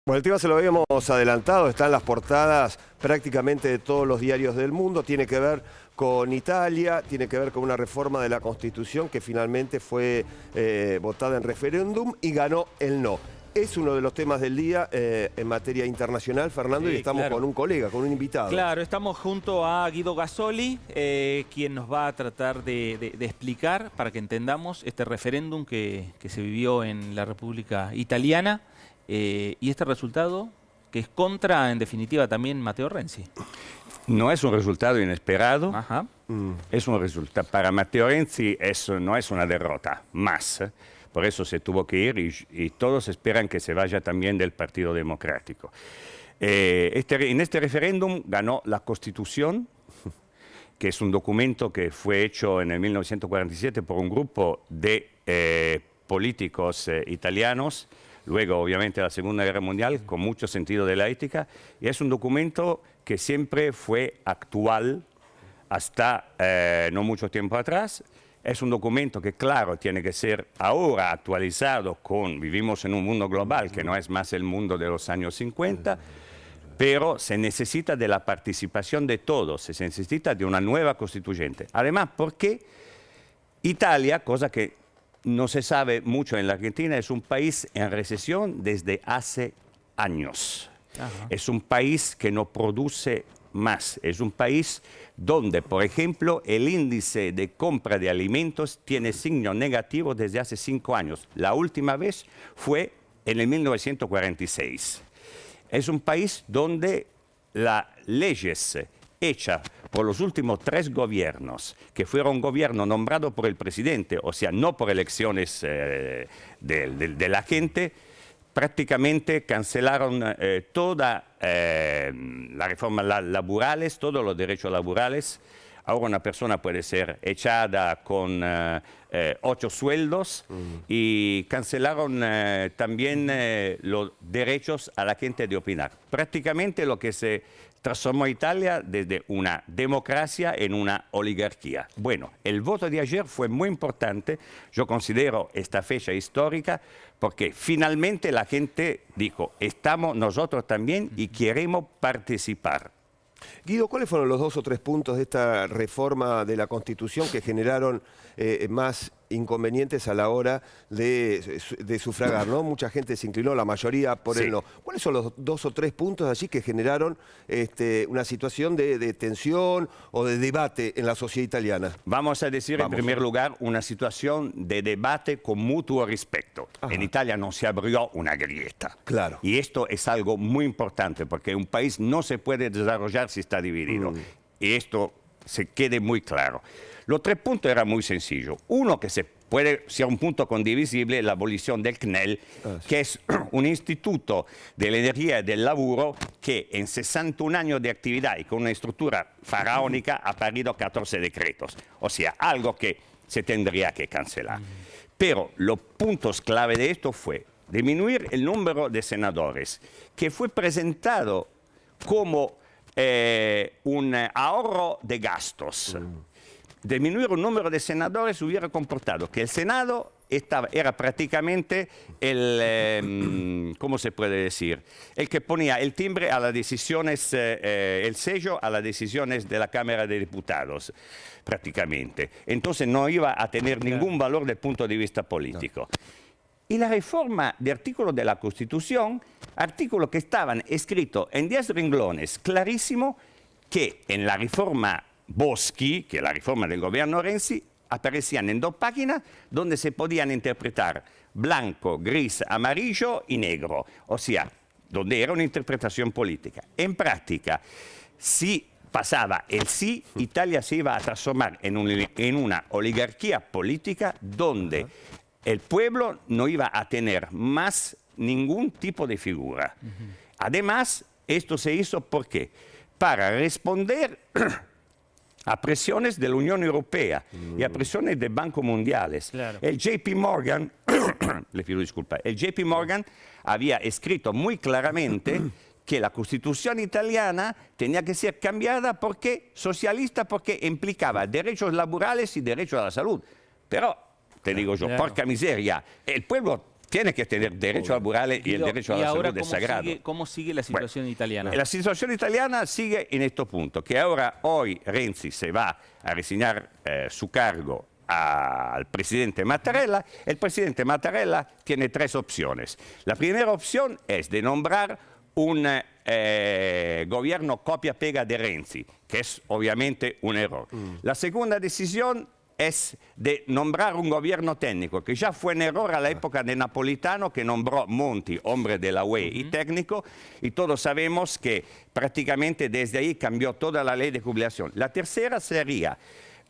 Bueno, el tema se lo habíamos adelantado, está en las portadas prácticamente de todos los diarios del mundo, tiene que ver con Italia, tiene que ver con una reforma de la Constitución que finalmente fue votada en referéndum y ganó el no. Es uno de los temas del día en materia internacional, Fernando, Sí, y estamos con un colega, con un invitado. Claro, estamos junto a Guido Gasoli, quien nos va a tratar de explicar, para que entendamos, este referéndum que se vivió en la República Italiana y este resultado que es contra, en definitiva, también Matteo Renzi. No es un resultado inesperado. Ajá. Es un resultado. Para Matteo Renzi no es una derrota, más. Por eso se tuvo que ir y todos esperan que se vaya también del Partido Democrático. En este referéndum ganó la Constitución, que es un documento que fue hecho en el 1947 por un grupo de políticos italianos, luego obviamente la Segunda Guerra Mundial, con mucho sentido de la ética, y es un documento que siempre fue actual hasta no mucho tiempo atrás. Es un documento que, claro, tiene que ser ahora actualizado vivimos en un mundo global que no es más el mundo de los años 50, pero se necesita de la participación de todos, se necesita de una nueva constituyente. Además, porque Italia, cosa que no se sabe mucho en la Argentina, es un país en recesión desde hace años. Ajá. Es un país que no produce más. Es un país donde, por ejemplo, el índice de compra de alimentos tiene signo negativo desde hace 5 años. La última vez fue en el 1946. Es un país donde las leyes hechas por los últimos 3 gobiernos, que fueron gobiernos nombrados por el presidente, o sea, no por elecciones de la gente, prácticamente cancelaron toda la reforma laborales, todos los derechos laborales. Ahora una persona puede ser echada con 8 sueldos y cancelaron también los derechos a la gente de opinar. Prácticamente lo que se transformó Italia desde una democracia en una oligarquía. Bueno, el voto de ayer fue muy importante. Yo considero esta fecha histórica porque finalmente la gente dijo, estamos nosotros también y queremos participar. Guido, ¿cuáles fueron los 2 o 3 puntos de esta reforma de la Constitución que generaron más inconvenientes a la hora de sufragar, ¿no? Mucha gente se inclinó, la mayoría por el no. ¿Cuáles son los 2 o 3 puntos allí que generaron una situación de tensión o de debate en la sociedad italiana? Vamos a decir en primer lugar una situación de debate con mutuo respeto. Ajá. En Italia no se abrió una grieta. Claro. Y esto es algo muy importante porque un país no se puede desarrollar si está dividido. Y esto se quede muy claro. Los 3 puntos eran muy sencillos. Uno, que puede ser un punto condivisible, la abolición del CNEL, que es un instituto de la energía y del laburo que en 61 años de actividad y con una estructura faraónica ha parido 14 decretos. O sea, algo que se tendría que cancelar. Pero los puntos clave de esto fue disminuir el número de senadores, que fue presentado como un ahorro de gastos. Disminuir el número de senadores hubiera comportado que el Senado era prácticamente ¿cómo se puede decir? El que ponía el timbre a las decisiones, el sello a las decisiones de la Cámara de Diputados, prácticamente. Entonces no iba a tener ningún valor desde el punto de vista político. Y la reforma de artículos de la Constitución, artículos que estaban escritos en 10 renglones, clarísimo, que en la reforma Boschi, que es la reforma del gobierno Renzi, aparecían en 2 páginas donde se podían interpretar blanco, gris, amarillo y negro. O sea, donde era una interpretación política. En práctica, si pasaba el sí, Italia se iba a transformar en una oligarquía política donde el pueblo no iba a tener más ningún tipo de figura. Además, esto se hizo ¿por qué? Para responder a presiones de la Unión Europea y a presiones del Banco Mundial. Claro. El JP Morgan, le pido disculpa, el JP Morgan había escrito muy claramente que la Constitución italiana tenía que ser cambiada porque socialista, porque implicaba derechos laborales y derechos a la salud. Pero, te digo yo, porca miseria, el pueblo tiene que tener derecho laboral y el derecho a la salud es sagrado. ¿Cómo sigue la situación italiana? La situación italiana sigue en este punto, que ahora hoy Renzi se va a resignar su cargo al presidente Mattarella. El presidente Mattarella tiene tres opciones. La primera opción es de nombrar un gobierno copia-pega de Renzi, que es obviamente un error. La segunda decisión es de nombrar un gobierno técnico, que ya fue un error a la época de Napolitano, que nombró Monti, hombre de la UE y técnico, y todos sabemos que prácticamente desde ahí cambió toda la ley de jubilación. La tercera sería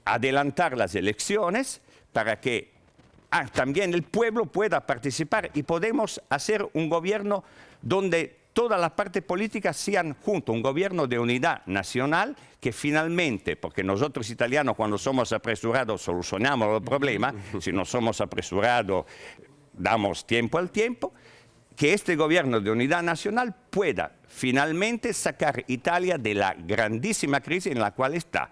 adelantar las elecciones para que también el pueblo pueda participar y podemos hacer un gobierno donde todas las partes políticas sean juntos, un gobierno de unidad nacional que finalmente, porque nosotros italianos cuando somos apresurados solucionamos los problemas, si no somos apresurados damos tiempo al tiempo, que este gobierno de unidad nacional pueda finalmente sacar Italia de la grandísima crisis en la cual está.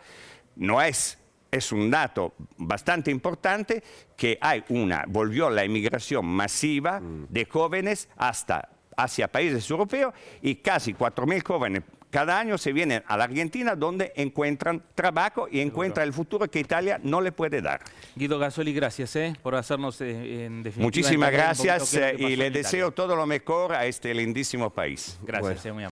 Es un dato bastante importante que volvió la emigración masiva de jóvenes hacia países europeos y casi 4.000 jóvenes cada año se vienen a la Argentina donde encuentran trabajo y encuentran el futuro que Italia no le puede dar. Guido Gasoli, gracias por hacernos en definitiva. Muchísimas gracias y le deseo todo lo mejor a este lindísimo país. Gracias, muy amable.